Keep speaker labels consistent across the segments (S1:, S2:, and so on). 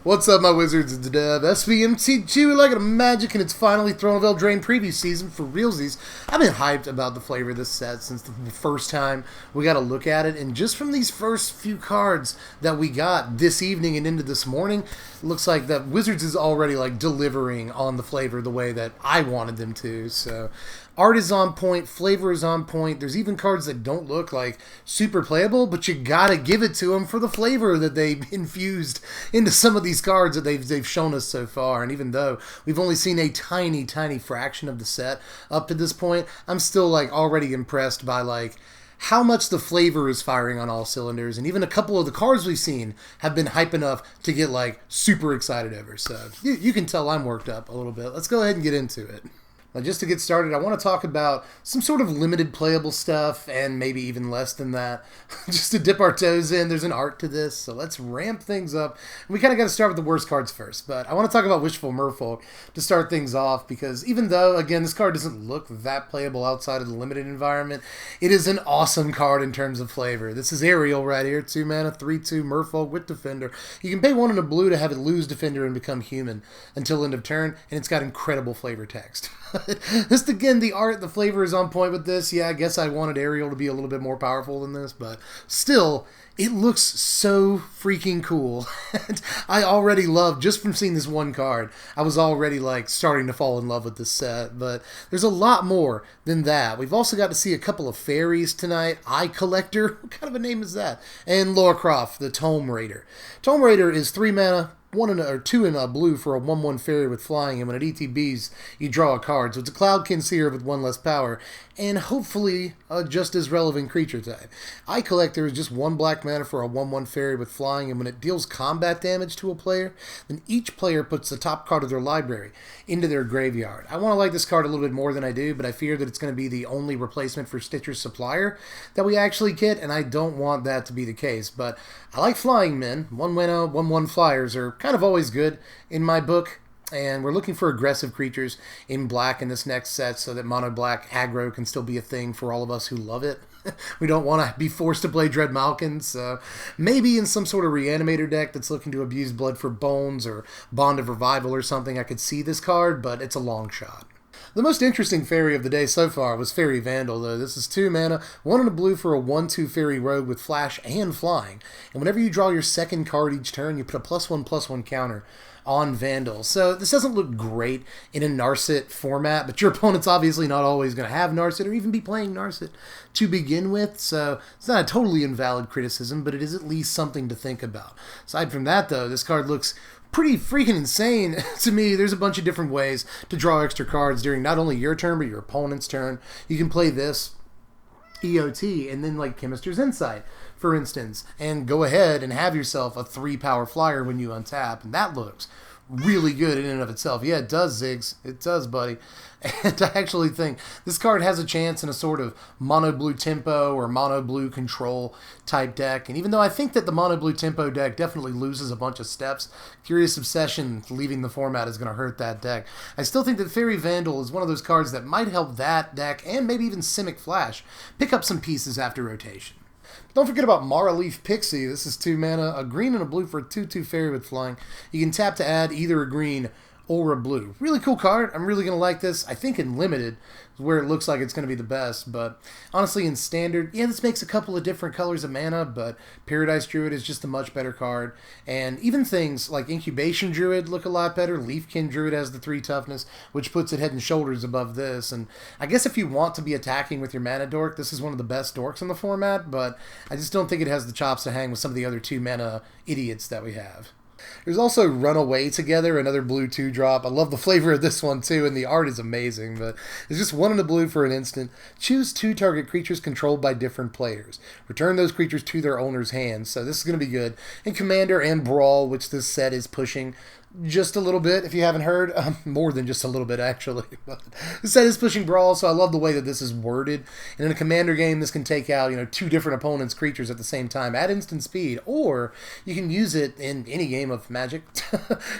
S1: What's up, my wizards? It's Dev. Mtg, we like it magic, and it's finally Throne of Eldraine preview season for realsies. I've been hyped about the flavor of this set since the first time we got to look at it, and just from these first few cards that we got this evening and into this morning, it looks like that Wizards is already like delivering on the flavor the way that I wanted them to. So art is on point, flavor is on point. There's even cards that don't look like super playable, but you gotta give it to them for the flavor that they've infused into some of these cards that they've shown us so far. And even though we've only seen a tiny fraction of the set up to this point, I'm still like already impressed by like how much the flavor is firing on all cylinders, and even a couple of the cards we've seen have been hype enough to get like super excited over. So you can tell I'm worked up a little bit. Let's go ahead and get into it. Now, just to get started, I want to talk about some sort of limited playable stuff, and maybe even less than that, just to dip our toes in. There's an art to this, so let's ramp things up. We kind of got to start with the worst cards first, but I want to talk about Wishful Merfolk to start things off, because even though, again, this card doesn't look that playable outside of the limited environment, it is an awesome card in terms of flavor. This is Ariel right here, 2 mana, 3/2 Merfolk with Defender. You can pay 1 and a blue to have it lose Defender and become human until end of turn, and it's got incredible flavor text. Just again, the art, the flavor is on point with this. Yeah, I guess I wanted Ariel to be a little bit more powerful than this, but still, it looks so freaking cool. And I already love, just from seeing this one card, I was already like starting to fall in love with this set, but there's a lot more than that. We've also got to see a couple of faeries tonight. Eye Collector, what kind of a name is that? And Laura Croft, the Tome Raider. Tome Raider is 3 mana, 2 in a blue for a 1/1 fairy with flying, and when it ETBs, you draw a card. So it's a Cloudkin Seer with 1 less power, and hopefully a just as relevant creature type. Eye Collector is just 1 black mana for a 1/1 fairy with flying, and when it deals combat damage to a player, then each player puts the top card of their library into their graveyard. I want to like this card a little bit more than I do, but I fear that it's going to be the only replacement for Stitcher's Supplier that we actually get, and I don't want that to be the case. But I like Flying Men. 1 mana, 1/1 flyers are kind of always good in my book, and we're looking for aggressive creatures in black in this next set so that mono black aggro can still be a thing for all of us who love it. We don't want to be forced to play Dread Malkin, so maybe in some sort of reanimator deck that's looking to abuse Blood for Bones or Bond of Revival or something, I could see this card, but it's a long shot. The most interesting fairy of the day so far was Fairy Vandal, though. This is 2 mana, 1 and a blue for a 1/2 fairy rogue with flash and flying. And whenever you draw your second card each turn, you put a +1/+1 counter on Vandal. So this doesn't look great in a Narset format, but your opponent's obviously not always going to have Narset or even be playing Narset to begin with. So it's not a totally invalid criticism, but it is at least something to think about. Aside from that, though, this card looks pretty freaking insane to me. There's a bunch of different ways to draw extra cards during not only your turn, but your opponent's turn. You can play this EOT and then like Chemist's Insight, for instance, and go ahead and have yourself a 3-power flyer when you untap, and that looks really good in and of itself. Yeah, it does, Ziggs. It does, buddy. And I actually think this card has a chance in a sort of mono-blue tempo or mono-blue control type deck. And even though I think that the mono-blue tempo deck definitely loses a bunch of steps, Curious Obsession leaving the format is going to hurt that deck. I still think that Fairy Vandal is one of those cards that might help that deck, and maybe even Simic Flash, pick up some pieces after rotation. Don't forget about Maraleaf Pixie. This is 2 mana, a green and a blue for a 2/2 fairy with flying. You can tap to add either a green or a blue. Really cool card. I'm really going to like this. I think in Limited is where it looks like it's going to be the best, but honestly in Standard, yeah, this makes a couple of different colors of mana, but Paradise Druid is just a much better card. And even things like Incubation Druid look a lot better. Leafkin Druid has the 3 toughness, which puts it head and shoulders above this. And I guess if you want to be attacking with your mana dork, this is one of the best dorks in the format, but I just don't think it has the chops to hang with some of the other 2 mana idiots that we have. There's also Run Away Together, another blue 2-drop. I love the flavor of this one too, and the art is amazing, but it's just 1 and a blue for an instant. Choose 2 target creatures controlled by different players. Return those creatures to their owner's hands, so this is going to be good. And Commander and Brawl, which this set is pushing, just a little bit, if you haven't heard. More than just a little bit, actually. But this set is pushing Brawl, so I love the way that this is worded. And in a Commander game, this can take out, two different opponents' creatures at the same time at instant speed, or you can use it in any game of Magic.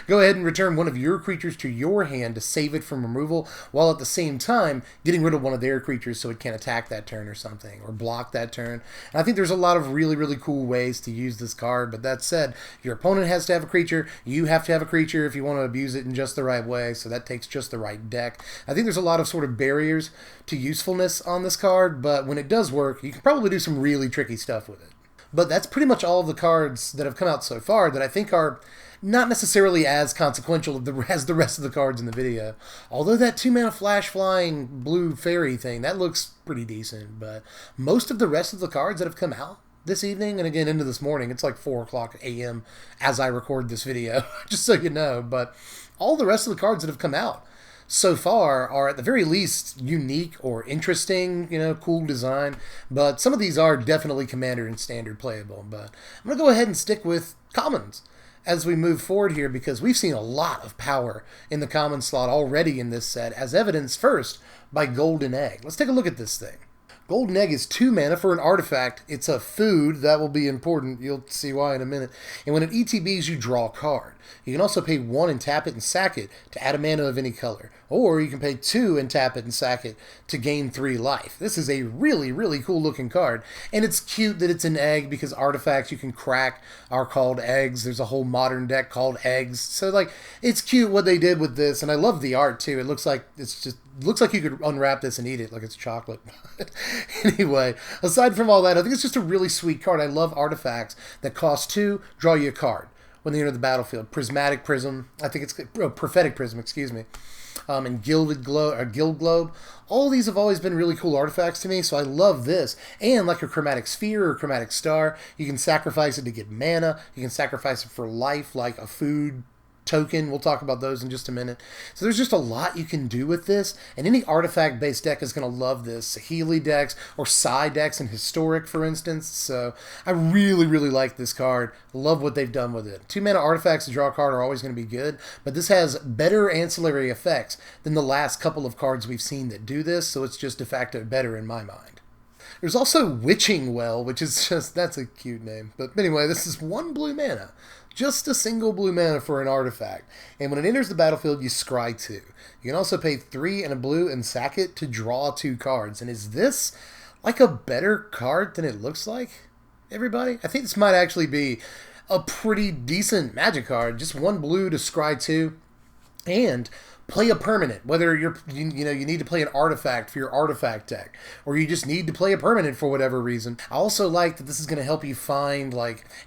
S1: Go ahead and return one of your creatures to your hand to save it from removal, while at the same time getting rid of one of their creatures so it can't attack that turn or something, or block that turn. And I think there's a lot of really, really cool ways to use this card, but that said, your opponent has to have a creature, you have to have a creature if you want to abuse it in just the right way, so that takes just the right deck. I think there's a lot of sort of barriers to usefulness on this card, but when it does work, you can probably do some really tricky stuff with it. But that's pretty much all of the cards that have come out so far that I think are not necessarily as consequential as the rest of the cards in the video. Although that 2-mana flash flying blue fairy thing, that looks pretty decent, but most of the rest of the cards that have come out this evening, and again into this morning, it's like 4 o'clock a.m. as I record this video, just so you know, but all the rest of the cards that have come out so far are at the very least unique or interesting, cool design, but some of these are definitely Commander and Standard playable. But I'm going to go ahead and stick with commons as we move forward here, because we've seen a lot of power in the common slot already in this set, as evidenced first by Golden Egg. Let's take a look at this thing. Golden Egg is 2 mana for an artifact. It's a food. That will be important. You'll see why in a minute. And when it ETBs, you draw a card. You can also pay 1 and tap it and sack it to add a mana of any color. Or you can pay 2 and tap it and sack it to gain 3 life. This is a really, really cool looking card. And it's cute that it's an egg, because artifacts you can crack are called eggs. There's a whole modern deck called eggs. So, it's cute what they did with this. And I love the art, too. It looks like looks like you could unwrap this and eat it like it's chocolate. Anyway, aside from all that, I think it's just a really sweet card. I love artifacts that cost 2, draw you a card when they enter the battlefield. Prismatic Prism, I think it's Prophetic Prism, excuse me, and Gilded Globe. All these have always been really cool artifacts to me, so I love this. And like a Chromatic Sphere or Chromatic Star, you can sacrifice it to get mana. You can sacrifice it for life, like a food token. We'll talk about those in just a minute. So there's just a lot you can do with this, and any artifact-based deck is going to love this. Healy decks or Psy decks in Historic, for instance. So I really, really like this card. Love what they've done with it. 2-mana artifacts to draw a card are always going to be good, but this has better ancillary effects than the last couple of cards we've seen that do this, so it's just de facto better in my mind. There's also Witching Well, which is that's a cute name. But anyway, this is 1 blue mana. Just a single blue mana for an artifact. And when it enters the battlefield, you scry 2. You can also pay 3 and a blue and sack it to draw 2 cards. And is this like a better card than it looks like, everybody? I think this might actually be a pretty decent Magic card. Just 1 blue to scry 2. And play a permanent, whether you need to play an artifact for your artifact deck, or you just need to play a permanent for whatever reason. I also like that this is going to help you find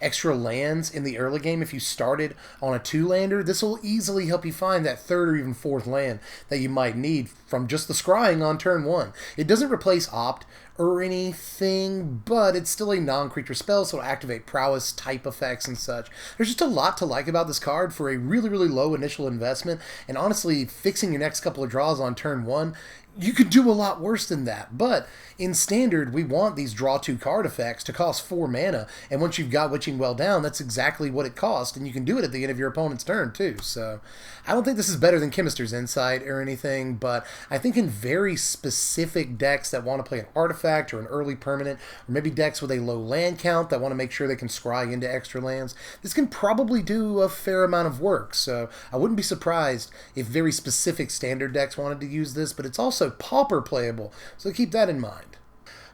S1: extra lands in the early game. If you started on a 2-lander, this will easily help you find that 3rd or even 4th land that you might need from just the scrying on turn 1. It doesn't replace Opt or anything, but it's still a non-creature spell, so it'll activate prowess type effects and such. There's just a lot to like about this card for a really, really low initial investment, and honestly, fixing your next couple of draws on turn 1, you could do a lot worse than that. But in Standard, we want these draw 2 card effects to cost 4 mana, and once you've got Witching Well down, that's exactly what it costs, and you can do it at the end of your opponent's turn too. So I don't think this is better than Chemister's Insight or anything, but I think in very specific decks that want to play an artifact or an early permanent, or maybe decks with a low land count that want to make sure they can scry into extra lands, this can probably do a fair amount of work. So I wouldn't be surprised if very specific Standard decks wanted to use this, but it's also Pauper playable, so keep that in mind.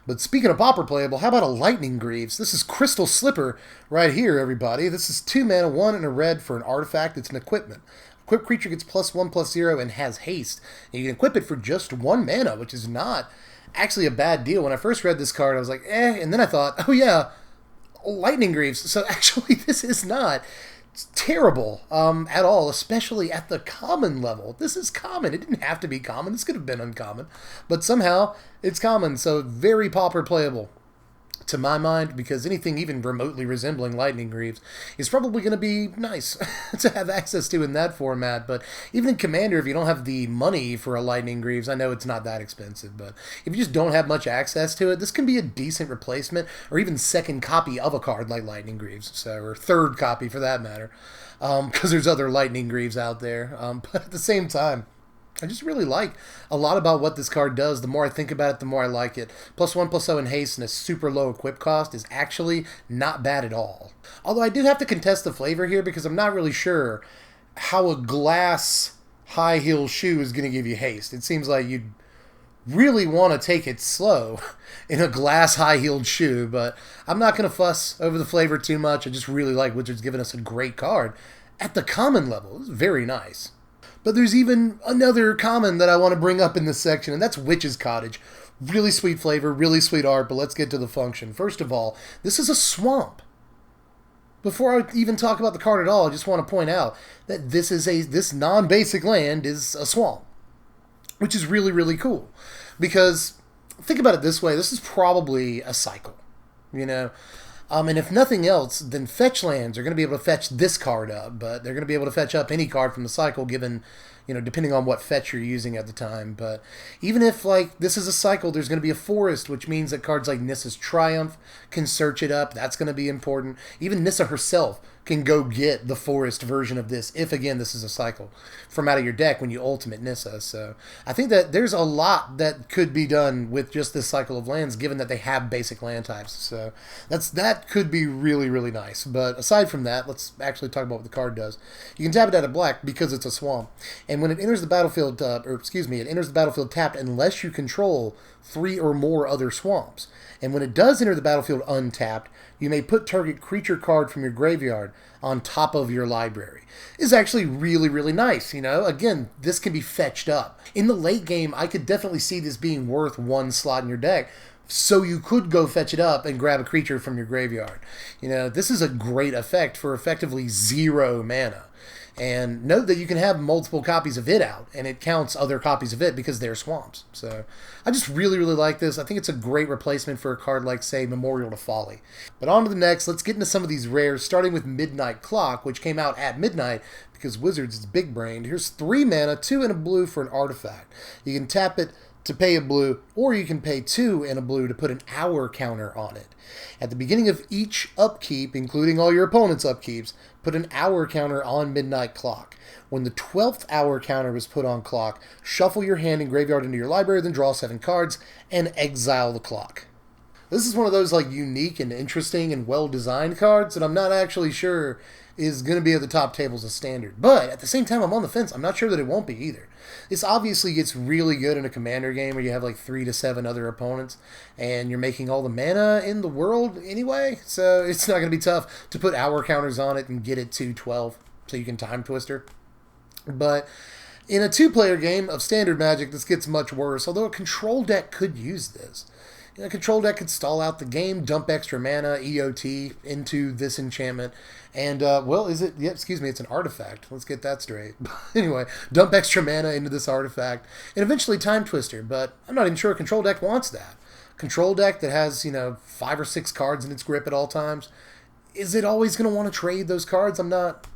S1: But speaking of Pauper playable, how about a Lightning Greaves? This is Crystal Slipper right here, everybody. This is 2 mana, 1 and a red for an artifact. It's an equipment. Equipped creature gets +1/+0 and has haste. And you can equip it for just 1 mana, which is not actually a bad deal. When I first read this card, I was like, and then I thought, oh yeah, Lightning Greaves. So actually, this is not terrible at all, especially at the common level. This is common. It didn't have to be common. This could have been uncommon, but somehow it's common, so very Pauper playable to my mind, because anything even remotely resembling Lightning Greaves is probably going to be nice to have access to in that format. But even in Commander, if you don't have the money for a Lightning Greaves, I know it's not that expensive, but if you just don't have much access to it, this can be a decent replacement, or even second copy of a card like Lightning Greaves, so, or third copy for that matter. because there's other Lightning Greaves out there. But at the same time, I just really like a lot about what this card does. The more I think about it, the more I like it. +1/+0 in haste and a super low equip cost is actually not bad at all. Although I do have to contest the flavor here because I'm not really sure how a glass high heel shoe is going to give you haste. It seems like you'd really want to take it slow in a glass high-heeled shoe, but I'm not going to fuss over the flavor too much. I just really like Wizards giving us a great card at the common level. It's very nice. But there's even another common that I want to bring up in this section, and that's Witch's Cottage. Really sweet flavor, really sweet art, but let's get to the function. First of all, this is a swamp. Before I even talk about the card at all, I just want to point out that this non-basic land is a swamp, which is really, really cool. Because, think about it this way, this is probably a cycle, you know? And if nothing else, then fetch lands are going to be able to fetch this card up, but they're going to be able to fetch up any card from the cycle given, you know, depending on what fetch you're using at the time. But even if, like, this is a cycle, there's going to be a forest, which means that cards like Nissa's Triumph can search it up. That's going to be important. Even Nissa herself can go get the forest version of this, if, again, this is a cycle, from out of your deck when you ultimate Nissa. So I think that there's a lot that could be done with just this cycle of lands, given that they have basic land types. So that could be really, really nice. But aside from that, let's actually talk about what the card does. You can tap it out of black because it's a swamp. And when it enters the battlefield, it enters the battlefield tapped unless you control 3 or more other swamps. And when it does enter the battlefield untapped, you may put target creature card from your graveyard on top of your library. It's actually really, really nice, you know? Again, this can be fetched up. In the late game, I could definitely see this being worth 1 slot in your deck, so you could go fetch it up and grab a creature from your graveyard. You know, this is a great effect for effectively 0 mana. And note that you can have multiple copies of it out, and it counts other copies of it because they're swamps. So I just really, really like this. I think it's a great replacement for a card like, say, Memorial to Folly. But on to the next. Let's get into some of these rares, starting with Midnight Clock, which came out at midnight because Wizards is big-brained. Here's 3 mana, 2 and a blue for an artifact. You can tap it to pay a blue, or you can pay 2 and a blue to put an hour counter on it. At the beginning of each upkeep, including all your opponent's upkeeps, put an hour counter on Midnight Clock. When the 12th hour counter is put on clock, shuffle your hand and graveyard into your library, then draw 7 cards, and exile the clock. This is one of those like unique and interesting and well-designed cards that I'm not actually sure is going to be at the top tables of Standard. But at the same time, I'm on the fence. I'm not sure that it won't be either. This obviously gets really good in a Commander game where you have like 3 to 7 other opponents and you're making all the mana in the world anyway. So it's not going to be tough to put hour counters on it and get it to 12 so you can Time Twister. But in a 2-player game of Standard Magic, this gets much worse, although a control deck could use this. A control deck could stall out the game, dump extra mana, EOT, into this enchantment, and, well, is it? Yeah, excuse me, it's an artifact. Let's get that straight. Anyway, dump extra mana into this artifact, and eventually Time Twister, but I'm not even sure a control deck wants that. Control deck that has, 5 or 6 cards in its grip at all times, is it always going to want to trade those cards? I'm not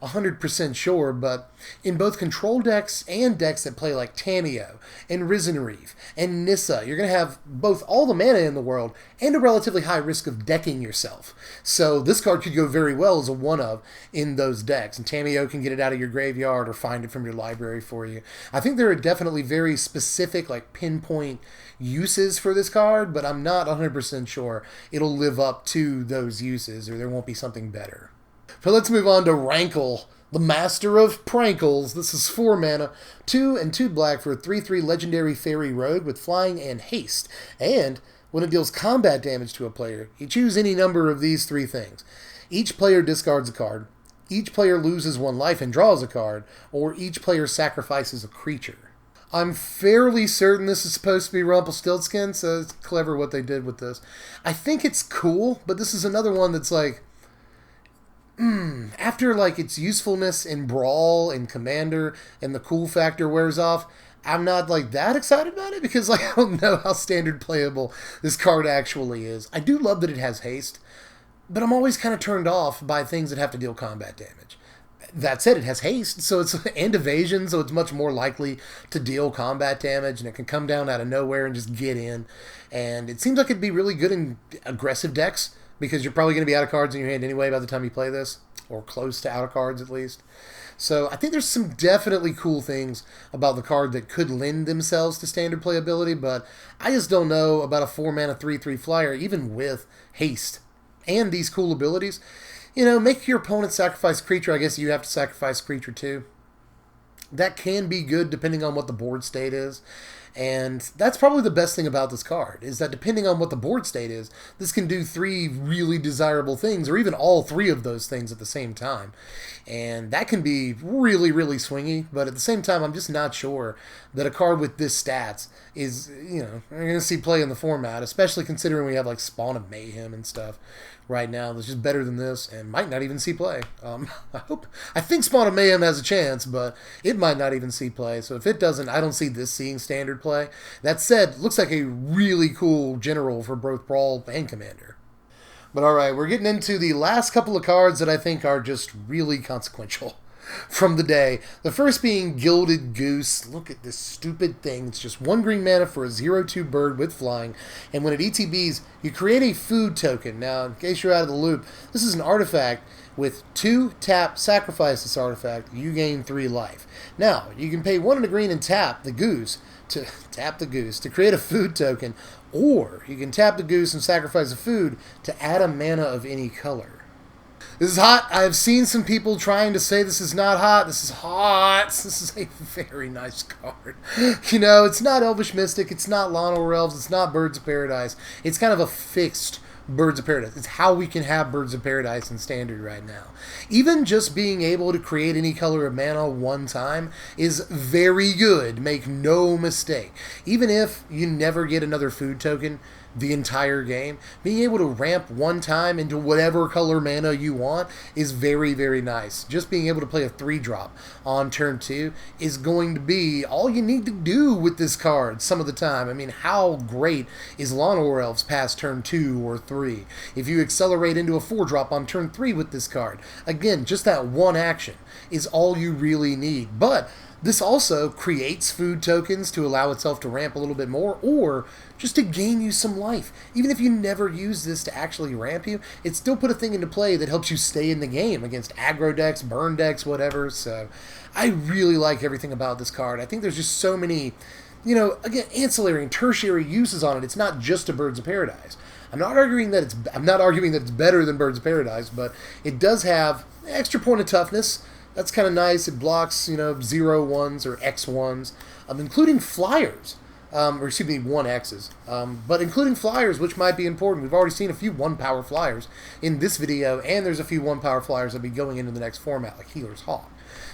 S1: 100% sure, but in both control decks and decks that play like Tamiyo and Risen Reef and Nissa, you're going to have both all the mana in the world and a relatively high risk of decking yourself. So this card could go very well as a one-of in those decks, and Tamiyo can get it out of your graveyard or find it from your library for you. I think there are definitely very specific, like pinpoint uses for this card, but I'm not 100% sure it'll live up to those uses or there won't be something better. But let's move on to Rankle, the master of prankles. This is 4 mana, 2 and 2 black for a 3/3 legendary fairy rogue with flying and haste. And when it deals combat damage to a player, you choose any number of these 3 things. Each player discards a card, each player loses 1 life and draws a card, or each player sacrifices a creature. I'm fairly certain this is supposed to be Rumpelstiltskin, so it's clever what they did with this. I think it's cool, but this is another one that's like, after like its usefulness in Brawl and Commander and the cool factor wears off, I'm not like that excited about it because like I don't know how standard playable this card actually is. I do love that it has haste, but I'm always kind of turned off by things that have to deal combat damage. That said, it has haste, so it's and evasion, so it's much more likely to deal combat damage, and it can come down out of nowhere and just get in. And it seems like it'd be really good in aggressive decks, because you're probably going to be out of cards in your hand anyway by the time you play this. or close to out of cards at least. So I think there's some definitely cool things about the card that could lend themselves to standard playability, but I just don't know about a 4-mana 3/3 flyer, even with haste and these cool abilities. You know, make your opponent sacrifice creature. I guess you have to sacrifice creature too. That can be good depending on what the board state is. And that's probably the best thing about this card, is that depending on what the board state is, this can do 3 really desirable things, or even all 3 of those things at the same time. And that can be really, really swingy, but at the same time, I'm just not sure that a card with this stats is, you know, we're going to see play in the format, especially considering we have like Spawn of Mayhem and stuff right now that's just better than this and might not even see play. I think Spawn of Mayhem has a chance, but it might not even see play. So if it doesn't, I don't see this seeing standard play. That said, looks like a really cool general for both Brawl and Commander. But alright, we're getting into the last couple of cards that I think are just really consequential from the day. The first being Gilded Goose. Look at this stupid thing. It's just 1 green mana for a 0/2 bird with flying, and when it ETBs, you create a food token. Now, in case you're out of the loop, this is an artifact with 2 tap, sacrifice this artifact, you gain 3 life. Now, you can pay 1 and a green and tap the goose to create a food token, or you can tap the goose and sacrifice a food to add a mana of any color. This is hot. I have seen some people trying to say this is not hot. This is hot. This is a very nice card. You know, it's not Elvish Mystic. It's not Lawn or Elves. It's not Birds of Paradise. It's kind of a fixed Birds of Paradise. It's how we can have Birds of Paradise in Standard right now. Even just being able to create any color of mana one time is very good. Make no mistake. Even if you never get another food token the entire game, being able to ramp one time into whatever color mana you want is very, very nice. Just being able to play a 3-drop on turn 2 is going to be all you need to do with this card some of the time. I mean, how great is Lawn or Elves past turn 2 or 3? If you accelerate into a 4-drop on turn 3 with this card, again, just that one action is all you really need. But this also creates food tokens to allow itself to ramp a little bit more, or just to gain you some life. Even if you never use this to actually ramp you, it still put a thing into play that helps you stay in the game against aggro decks, burn decks, whatever. So I really like everything about this card. I think there's just so many, you know, again, ancillary and tertiary uses on it. It's not just a Birds of Paradise. I'm not arguing that it's better than Birds of Paradise, but it does have extra point of toughness. That's kind of nice. It blocks, you know, 0/1s or X1s, including flyers, or excuse me, 1Xs. But including flyers, which might be important. We've already seen a few 1-power flyers in this video, and there's a few 1-power flyers that'll be going into the next format, like Healer's Hawk.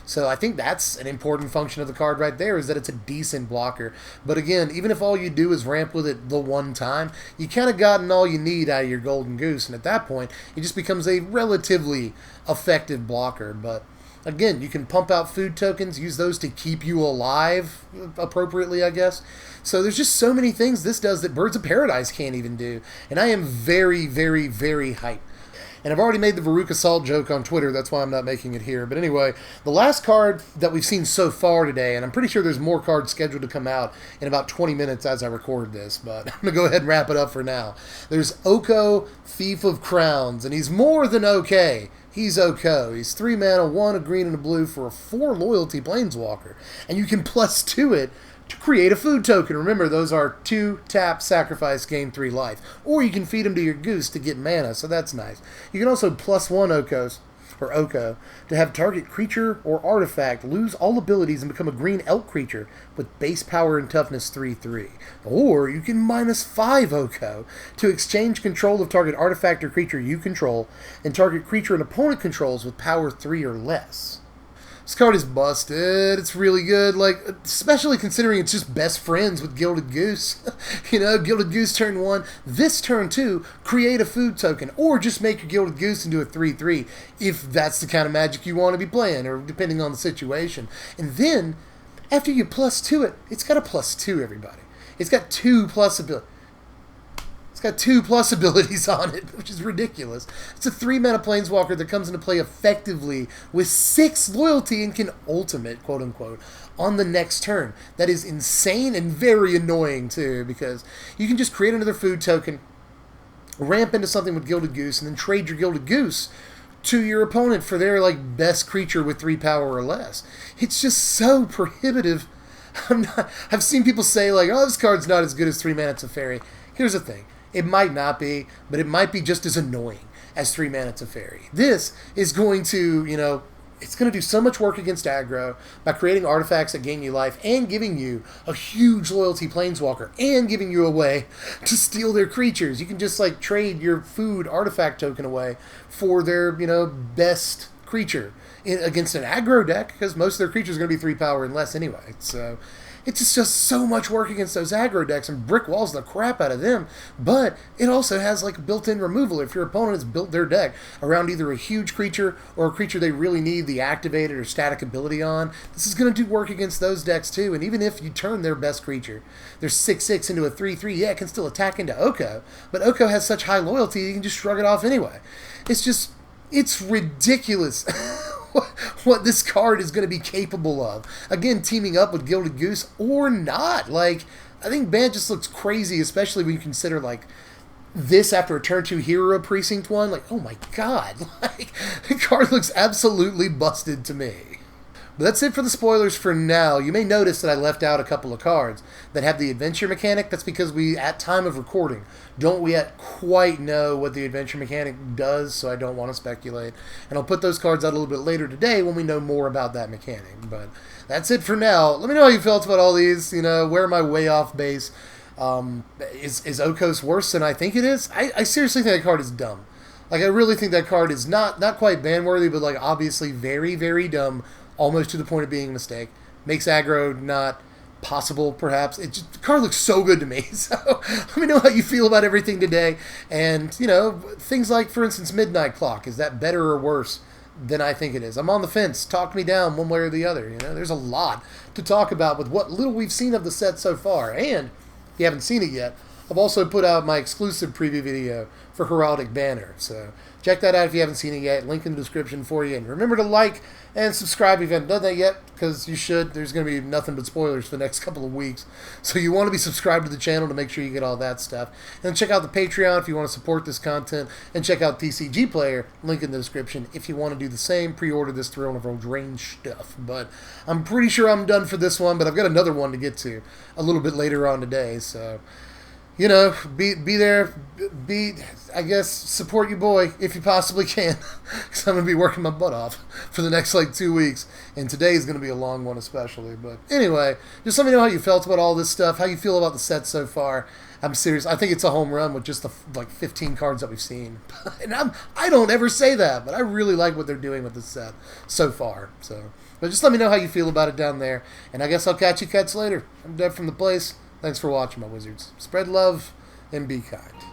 S1: So I think that's an important function of the card right there, is that it's a decent blocker. But again, even if all you do is ramp with it the one time, you kind of gotten all you need out of your Golden Goose, and at that point, it just becomes a relatively effective blocker. But again, you can pump out food tokens, use those to keep you alive appropriately, I guess. So there's just so many things this does that Birds of Paradise can't even do. And I am very, very, very hyped. And I've already made the Varuk Assault joke on Twitter, that's why I'm not making it here. But anyway, the last card that we've seen so far today, and I'm pretty sure there's more cards scheduled to come out in about 20 minutes as I record this, but I'm going to go ahead and wrap it up for now. There's Oko, Thief of Crowns, and he's more than okay. He's Oko. He's 3 mana, 1, a green, and a blue for a 4 loyalty Planeswalker. And you can +2 it to create a food token. Remember, those are 2 tap, sacrifice, gain 3 life. Or you can feed them to your goose to get mana, so that's nice. You can also +1 Oko to have target creature or artifact lose all abilities and become a green elk creature with base power and toughness 3/3. Or you can -5 Oko to exchange control of target artifact or creature you control and target creature an opponent controls with power 3 or less. This card is busted. It's really good, like, especially considering it's just best friends with Gilded Goose. You know, Gilded Goose turn 1, this turn 2, create a food token, or just make your Gilded Goose into a 3/3 if that's the kind of Magic you want to be playing, or depending on the situation. And then, after you +2 it, it's got a +2, everybody. It's got 2 plus ability. It's got 2 plus abilities on it, which is ridiculous. It's a 3 mana Planeswalker that comes into play effectively with 6 loyalty and can ultimate, quote unquote, on the next turn. That is insane and very annoying too, because you can just create another food token, ramp into something with Gilded Goose, and then trade your Gilded Goose to your opponent for their like best creature with 3 power or less. It's just so prohibitive. I've seen people say like, oh, this card's not as good as 3 mana Teferi. Here's the thing. It might not be, but it might be just as annoying as 3 mana Teferi. This is going to, you know, it's going to do so much work against aggro by creating artifacts that gain you life and giving you a huge loyalty planeswalker and giving you a way to steal their creatures. You can just like trade your food artifact token away for their, you know, best creature against an aggro deck, because most of their creatures are going to be 3 power and less anyway. So it's just so much work against those aggro decks and brick walls the crap out of them. But it also has like built-in removal. If your opponent has built their deck around either a huge creature or a creature they really need the activated or static ability on, this is going to do work against those decks too. And even if you turn their best creature, their 6/6 into a 3/3, yeah, it can still attack into Oko. But Oko has such high loyalty, you can just shrug it off anyway. It's ridiculous what this card is going to be capable of. Again, teaming up with Gilded Goose or not. Like, I think Ban just looks crazy, especially when you consider, like, this after a turn 2 hero precinct 1. Like, oh my god. Like, the card looks absolutely busted to me. But that's it for the spoilers for now. You may notice that I left out a couple of cards that have the adventure mechanic. That's because we, at time of recording, don't we yet quite know what the adventure mechanic does, so I don't want to speculate. And I'll put those cards out a little bit later today when we know more about that mechanic. But that's it for now. Let me know how you felt about all these. You know, where am I way off base? Is Okos worse than I think it is? I seriously think that card is dumb. Like, I really think that card is not quite ban-worthy, but, like, obviously very, very dumb. Almost to the point of being a mistake. Makes aggro not possible, perhaps. The card looks so good to me. So let me know how you feel about everything today. And, you know, things like, for instance, Midnight Clock. Is that better or worse than I think it is? I'm on the fence. Talk me down one way or the other. You know, there's a lot to talk about with what little we've seen of the set so far. And if you haven't seen it yet, I've also put out my exclusive preview video for Heraldic Banner. So check that out if you haven't seen it yet. Link in the description for you. And remember to like and subscribe if you haven't done that yet, because you should. There's going to be nothing but spoilers for the next couple of weeks. So you want to be subscribed to the channel to make sure you get all that stuff. And check out the Patreon if you want to support this content. And check out TCG Player, link in the description, if you want to do the same. Pre-order this Throne of Eldraine stuff. But I'm pretty sure I'm done for this one, but I've got another one to get to a little bit later on today. So, you know, be there, I guess, support your boy if you possibly can, because I'm going to be working my butt off for the next, like, 2 weeks, and today is going to be a long one especially. But anyway, just let me know how you felt about all this stuff, how you feel about the set so far. I'm serious. I think it's a home run with just the, like, 15 cards that we've seen. And I don't ever say that, but I really like what they're doing with this set so far. So, but just let me know how you feel about it down there, and I guess I'll catch you cats later. I'm Dev from the place. Thanks for watching, my wizards. Spread love and be kind.